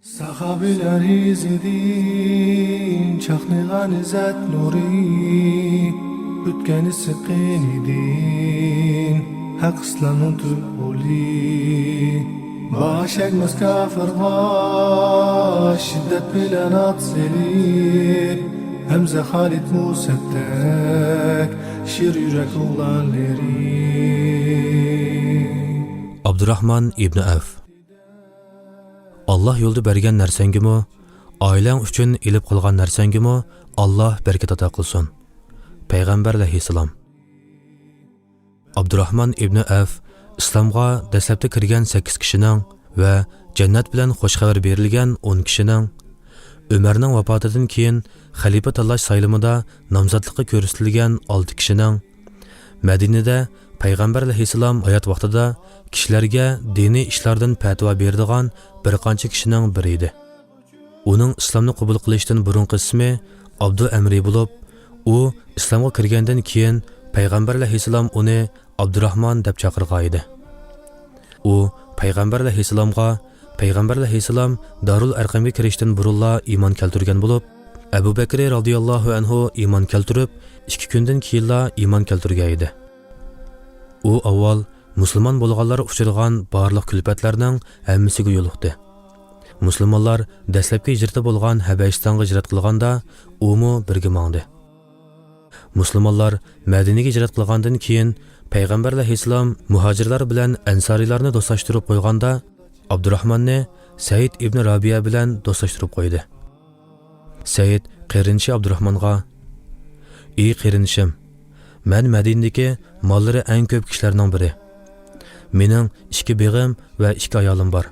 Sahabiler izledin, çaknıgan izzet nuri, Bütkeni sıkın idin, hak İslam'ın tülbuli. Baş ekmez kafirga, şiddet bilen atseli, Hemze Halit Musettek, şir yürek oğlanları. Abdurrahman ibn Avf. Allah yo'lda bergan narsangimi, oilang uchun ilib qilgan narsangimi Allah barkat ato qilsin. Payg'ambar alayhissalom. Abdurrahman ibn Avf islomga dastlabda kirgan 8 kishining va jannat bilan xush xabar berilgan 10 kishining, Umarning vafotidan keyin xalifa tanlash saylimida nomzodlikka ko'rsatilgan 6 kishining, Madinada Payg'ambar alayhissalom hayot vaqtida kishilarga diniy ishlardan fatvo beradigan bir qancha kishining biri edi. Uning islomni qabul qilishdan burungi ismi Abdu Amri bo'lib, u islomga kirgandan keyin Payg'ambar alayhissalom uni Abdurrahman deb chaqirgan edi. U Payg'ambar alayhissalom Darul Arqamga kirishdan burunla iymon keltirgan bo'lib, Abu Bakr radhiyallohu anhu iymon keltirib, 2 kundan keyinla iymon keltirgan edi. U avval musulmon bo'lganlar uchirgan barliq kulfatlarning hammasiga yo'liqdi. Musulmonlar dastlabki hijratda bo'lgan Habashistonga hijrat qilganda, umu birga mangdi. Musulmonlar Madinaga hijrat qilgandan keyin Payg'ambar alayhissalom muhojirlar bilan ansorilarni do'stlashtirib qo'yganda, Abdurrahmanni Said ibn Rabiya bilan do'stlashtirib qo'ydi. Said qerinchi Abdurrahmanga: "Ey qerinishim, men Madinadagi mollari eng ko'p kishilarning biri. Mening 2 begim va 2 ayolim bor.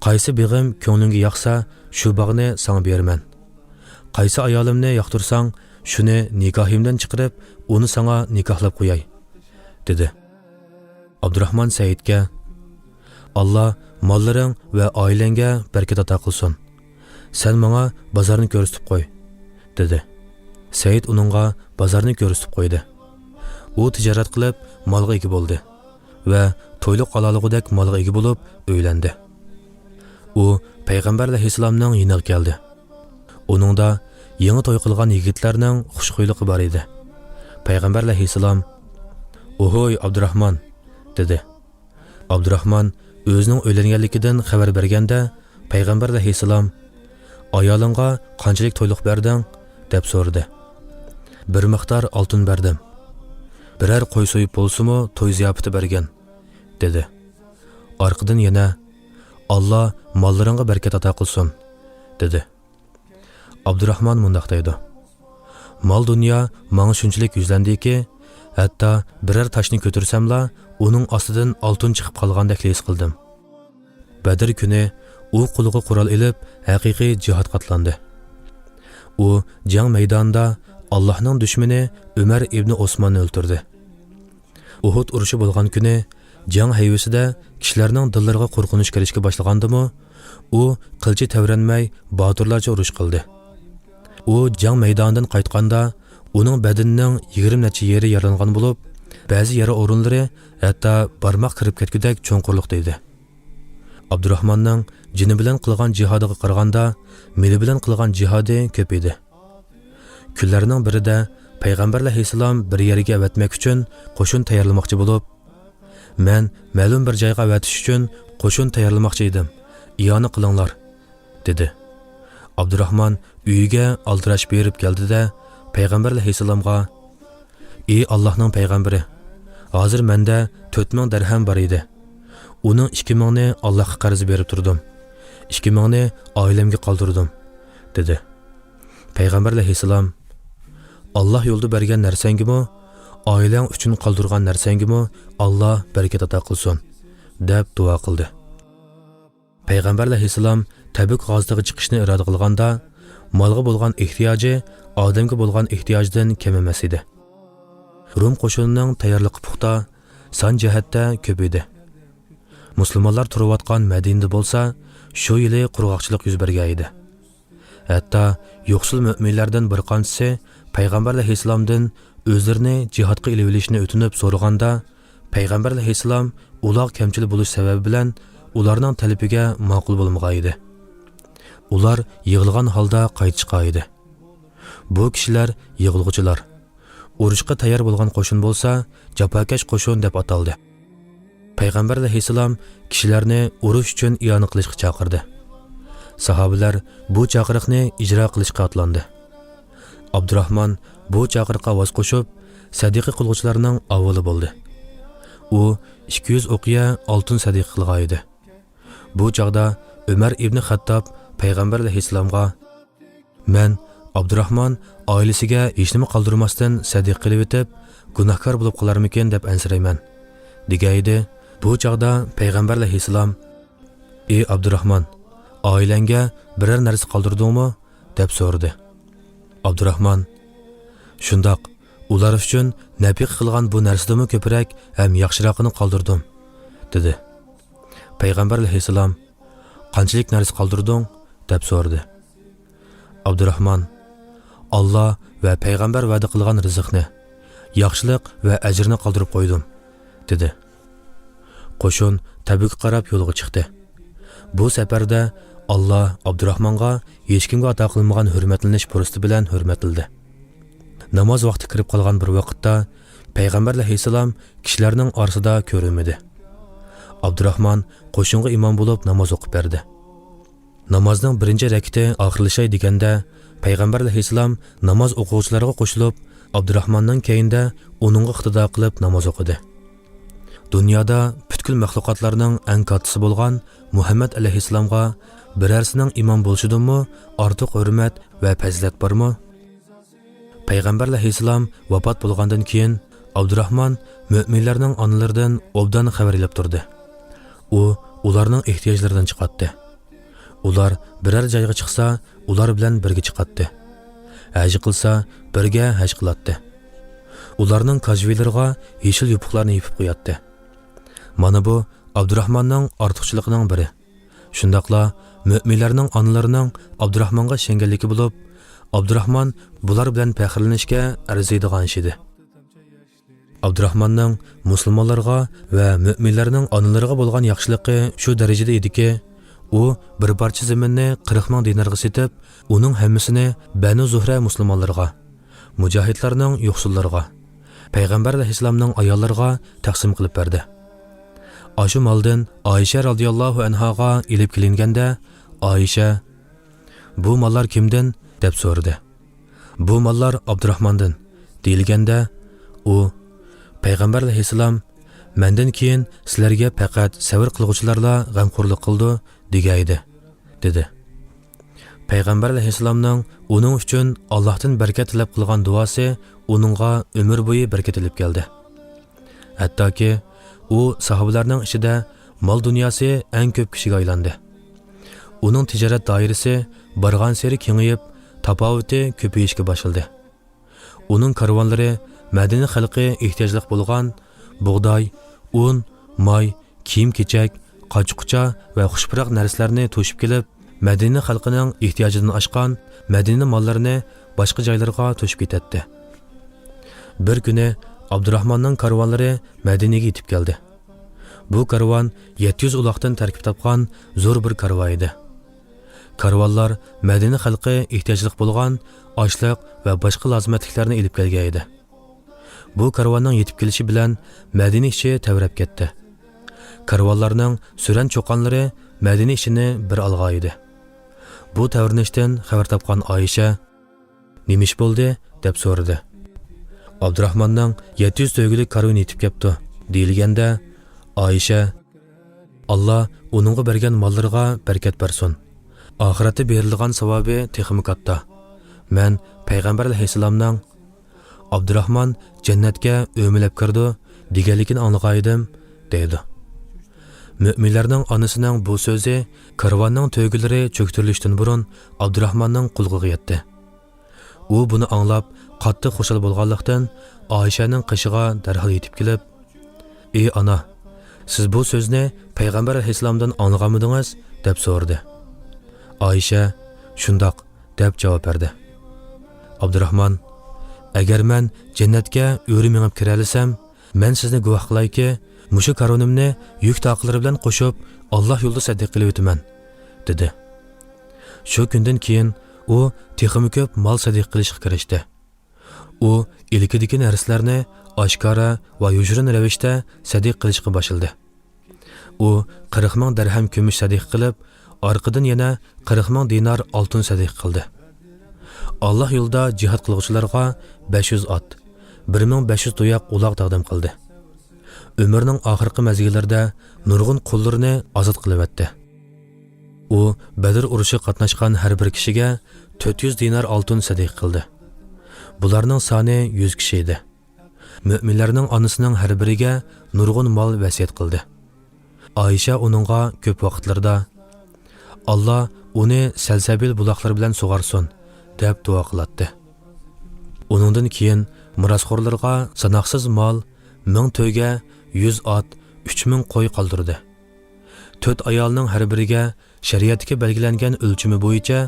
Qaysi begim ko'nglingga yoqsa, shu bog'ni sana beraman. Qaysi ayolimni yoqtirsang, shuni nikohimdan chiqarib, uni sana nikohlab qo'yay", dedi. Abdurrahman Saidga: "Alloh mollaring va oilangga barkat ato qilsin. Sen menga bozorni ko'rsatib qo'y", dedi. Said uningga bozorni ko'rsatib qo'ydi. U tijorat qilib molga ega bo'ldi va to'yliq qalalig'idek molga ega bo'lib o'ylandi. U Payg'ambar alayhissalomning yiniga keldi. Uningda yangi to'y qilgan yigitlarning xushxuyligi bor edi. Payg'ambar alayhissalom: "Ohoy Abdurrahman", dedi. Abdurrahman o'zining o'ylanganligidan xabar berganda, Payg'ambar alayhissalom: "Ayolingga qanchalik to'yliq berding?" deb so'radi. "Bir miqdor oltin berdim. Birer qo'y so'yib bo'lsa-mu to'y ziyofati bergan", dedi. Orqadan yana: "Alloh mollaringga barkat ato qilsin", dedi. Abdurrahman mundaq deydi: "Mol dunyo menga shunchalik yuzlandiki, hatto birer toshni ko'tarsamla, uning ostidan oltin chiqib qolgandek his qildim." Badr kuni u qo'liga qurol ilib haqiqiy jihad qatlandi. U jang maydonida Allohning dushmani Umar ibn Osmonni o'ldirdi. Uhud urushi bo'lgan kuni jang hayvasida kishilarning dillariga qo'rqinish kirishga boshlagandimi, u qilchi tavranmay botirlarcha urush qildi. U jang maydonidan qaytganda uning badanining 20 necha yeri yaralangan bo'lib, ba'zi yara o'rinlari hatto barmoq kirib ketgudek cho'nqurliqda edi. Abdurrahmanning jini bilan qilgan jihodiga qaraganda, meli bilan qilgan jihodi ko'p edi. Kunlarning birida Payg'ambar alayhissalom bir yerga avatmak uchun qo'shin tayyorlamoqchi bo'lib, "Men ma'lum bir joyga avatish uchun qo'shin tayyorlamoqchi edim. Iyona qilinglar", dedi. Abdurrahman uyiga aldirash berib keldi-da, Payg'ambar alayhissalomga: "Ey Allohning payg'ambari, hozir menda 4000 dirham bor edi. Uning 2000 ni Allohga qarz berib turdim. 2000 ni oilamga qoldirdim", dedi. Payg'ambar alayhissalom: "Alloh yo'lda bergan narsangimi, oilang uchun qoldirgan narsangimi Alloh barkat ato qilsin", deb duo qildi. Payg'ambar alayhissalom Tabuk g'azotasiga chiqishni iroda qilganda, molga bo'lgan ehtiyoji odamga bo'lgan ehtiyojdan kam emas edi. Rum qo'shinining tayyorligi puxta, son jihatda ko'p edi. Musulmonlar turayotgan Madinada bo'lsa, shu yili qurg'oqchilik yuz bergan edi. Hatto yo'qsul mu'minlardan bir qanchasi Payg'ambar alayhissalomdan o'zlarini jihodga ilib olishni o'tinib so'raganda, Payg'ambar alayhissalom ular kamchilik bo'lish sababi bilan ularning talabiga ma'qul bo'lmagan edi. ular yig'ilgan holda qaytishqa edi. Bu kishilar yig'ilg'uchilar. Urushqa tayyor bo'lgan qo'shin bo'lsa, jafokash qo'shin deb ataldi. Payg'ambar alayhissalom kishilarni urush uchun iyona qilishga chaqirdi. Sahobalar bu chaqiriqni ijro qilishga otlandi. Abdurahmon bu chaqiriqqa voz qo'shib, sadiqa qilg'uvchilarning avvali bo'ldi. U 200 o'qiya oltin sadiqa qilgan edi. Bu chaqda Umar ibn Xattob payg'ambar alayhissalomga: "Men Abdurahmon oilasiga hech nima qoldirmasdan sadiqa qilib o'tib, gunohkor bo'lib qolarmikin deb ansirayman" degaydi. Bu chaqda payg'ambar alayhissalom: "Ey Abdurahmon, oilangga biror narsa qoldirdingmi?" deb so'radi. Abdurahmon: "Shundoq, ular uchun nafiq qilgan bu narsadimi ko'proq ham yaxshirog'ini qoldirdim" dedi. Payg'ambar alayhissalom: "Qanchalik narsa qoldirding?" deb so'radi. Abdurahmon: "Alloh va payg'ambar va'da qilgan rizqni, yaxshilik va ajrni qoldirib qo'ydim" dedi. Qo'shin Tabukka qarab yo'lga chiqdi. Bu safarda Alloh Abdurahmonga hech kimga ato qilmagan hurmatlanish fursati bilan hurmatildi. Namoz vaqti kirib qolgan bir vaqtda payg'ambar alayhissalom kishilarning orasida ko'rinmadi. Abdurahmon qo'shinga imom bo'lib namoz o'qib berdi. Namozning birinchi rakati oxirlashay deganda payg'ambar alayhissalom namoz o'quvchilarga qo'shilib, Abdurahmonning keyinda uningga iqtido qilib namoz o'qidi. Dunyoda butkul maxluqotlarning eng kattasi bo'lgan Muhammad alayhissalomga birarsining imom bo'lishidanmi ortiq hurmat va fazilat bormi? Payg'ambar alayhissalom vafot bo'lgandan keyin Abdurahmon mu'minlarning onalaridan obdan xabar olib turdi. U ularning ehtiyojlaridan chiqatdi. Ular biror joyga chiqsa, ular bilan birga chiqatdi. Haj qilsa, birga haj qilatdi. Ularning kajvilariga yeshil yupuqlarni yepib qo'yatdi. Mana bu Abdurahmonning ortiqchiligining biri. Shundaqla mu'minlarning onalarining Abdurahmonga shenganligi bo'lib, Abdurahmon bular bilan faxrlanishga arziydigan edi. Abdurahmonning musulmonlarga va mu'minlarning onalariga bo'lgan yaxshiligi shu darajada ediki, u bir parcha zaminni 40 ming dinarga setib, uning hammasini Banu Zuhra musulmonlarga, mujohidlarning yo'qsullarga, payg'ambar alayhissalomning ayollariga taqsim qilib berdi. Ashu maldan Oysha radhiyallohu anhaga ilib kelinganda, Oysha: "Bu mallar kimdan?" deb so'radi. "Bu mallar Abdurahmondan" deyilganda, u: "Payg'ambar alayhissalom mendan keyin sizlarga faqat sabr qilguvchilarla g'amxo'rlik qildi" degaydi, dedi. Payg'ambar alayhissalomning uning uchun Allohdan barkat tilab qilgan duosi uningga umr bo'yi barkat tilib keldi. Hattoki u sahobalarning ichida mol dunyosi eng ko'p kishiga aylandi. Uning tijorat doirasi borgan sari kengayib, tafovati ko'payishga boshladi. Uning karvonlari Madina xalqi ehtiyojli bo'lgan bug'doy, un, moy, kiyim-kechak, qochqucha va xushpuroq narsalarni to'shib kelib, Madina xalqining ehtiyojidan oshgan Madina mollarini boshqa joylarga to'shib ketdi. Bir kuni Abdurahmonning karvonlari Madinaga yetib keldi. Bu karvon 700 uloqdan tarkib topgan zo'r bir karvon edi. Karvonlar Madina xalqi ehtiyojli bo'lgan oshliq va boshqa lozimatliklarni olib kelgan edi. Bu karvonning yetib kelishi bilan Madina ichi tavrab ketdi. Karvonlarning suran cho'qonlari Madina ichini bir olgan edi. Bu tavrinishdan xabar topgan Oysha: "Nima ish bo'ldi?" deb so'radi. Abdurahmonning 700 to'ygulik karvon yetib kelibdi deyilganda, Oysha: "Alloh uningga bergan mollariga barkat bersin. Oxiratda berilgan savobi texmi katta. Men payg'ambar alayhissalomning Abdurahmon jannatga o'milib kirdi deganligini anglagan edim" dedi. Mu'minlarning onasining bu so'zi karvonning to'ygulari cho'ktirilishdan burun Abdurahmonning qulog'iga yetdi. U buni anglab qattiq xushal bo'lganlikdan Oyshaning qishiga darhol yetib kelib: "Ey ana, siz bu so'zni payg'ambar alayhissalomdan anglaganmidingiz?" deb so'radi. Oysha: "Shundoq" deb javob berdi. Abdurahmon: "Agar men jannatga o'ri minib kira olsam, men sizni guvoh qilayki, mushu karvonimni yuk taqlari bilan qo'shib Alloh yo'lida sadiq qilib o'taman" dedi. Shu kundan keyin u texmi ko'p mol sadiq qilishga kirishdi. U ilkidagi narsalarni oshkora va yushirin ravishda sadiq qilishga boshladi. U 40 ming dirham kumush sadiq qilib, orqadan yana 40 ming dinar oltin sadiq qildi. Allah yo'lida jihad qiluvchilarga 500 ot, 1500 to'yaq uloq taqdim qildi. Umrining oxirgi mazgillarida nurg'un qullarni ozod qilib o'tdi. U Badr urushi qatnashgan har bir kishiga 400 dinar oltin sadiq qildi. Bularning soni 100 kishi edi. Mu'minlarning onasining har biriga nurg'un mol vasiyat qildi. Aisha uningga ko'p vaqtlarda Allah uni salsabil buloqlar bilan sug'arsin deb duo qilatdi. Uningdan keyin mirosxo'rlarga sanoqsiz mol, 1000 to'yga 100 ot, 3000 qo'y qoldirdi. 4 ayolning har biriga shariatga belgilangan o'lchami bo'yicha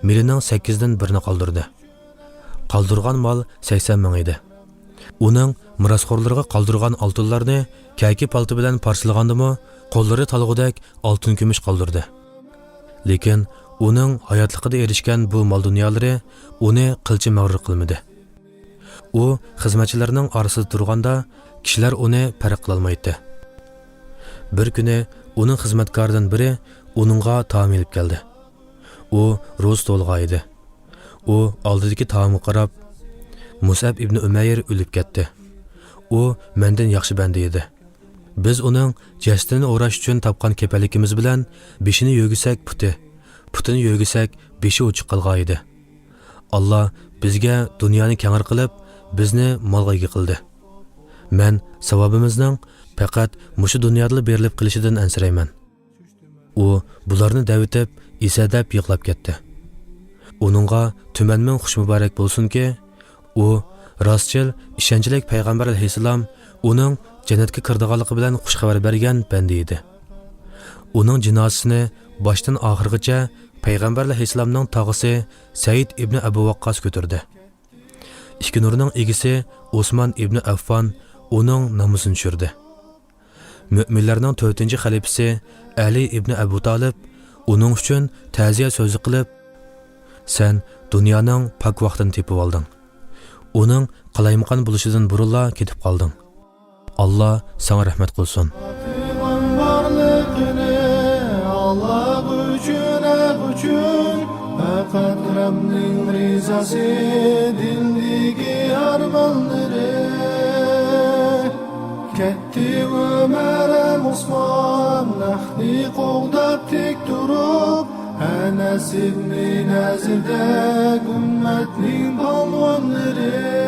milining 8 dan 1ni qoldirdi. Qoldirgan mol 80 ming edi. Uning mirosxo'rlarga qoldirgan oltinlarni kayki palti bilan parsilgandimi, qo'llari talg'udak oltin kumush qoldirdi. Lekin uning hayotligida erishgan bu mol dunyolari uni qilchi mag'rur qilmadi. U xizmatchilarining orasida turganda kishilar uni farq qila olmaydi. Bir kuni uning xizmatkoridan biri uningga taom elib keldi. U ro'z to'lg'a edi. U oldidagi taomga qarab, Musab ibn Umayr o'lib ketdi. U mendan yaxshi banda edi. Biz uning jasadini o'rash uchun topgan kepaligimiz bilan beshini yo'gisak putini yo'gisak beshi o'chiq qolgan edi. Allah bizga dunyoni kengir qilib, bizni molga ega qildi. Men savobimizning faqat mushu dunyoda berilib qilishidan ansirayman. U bularni davitib, isadab yig'lab ketdi. Uningga tumanmin xush muborak bo'lsinki, u rostchil, ishonchlik payg'ambar alayhisalom uning jannatga kirdiganligi bilan xush xabar bergan banda edi. Uning jinozasini boshdan oxirigacha payg'ambar alayhisalomning tog'isi Said ibn Abu Waqqas ko'tardi. Ikki nurning egisi Osman ibn Affon uning namusini tushirdi. Mu'minlarning 4-xalifasi Ali ibn Abu Talib uning uchun ta'ziya so'zi qilib, sen dunyoning pok vaqtini tepib olding. Uning qalaymaqon bo'lishidan burunla ketib qolding. Allah sana rahmat qilsin. Allah uchun faqat Rabbning rizasi dildagi armonlari ketdi Umar Usmon nahdi qo'g'dab tek turib Anas ibn Nazirda ummatning polvonlari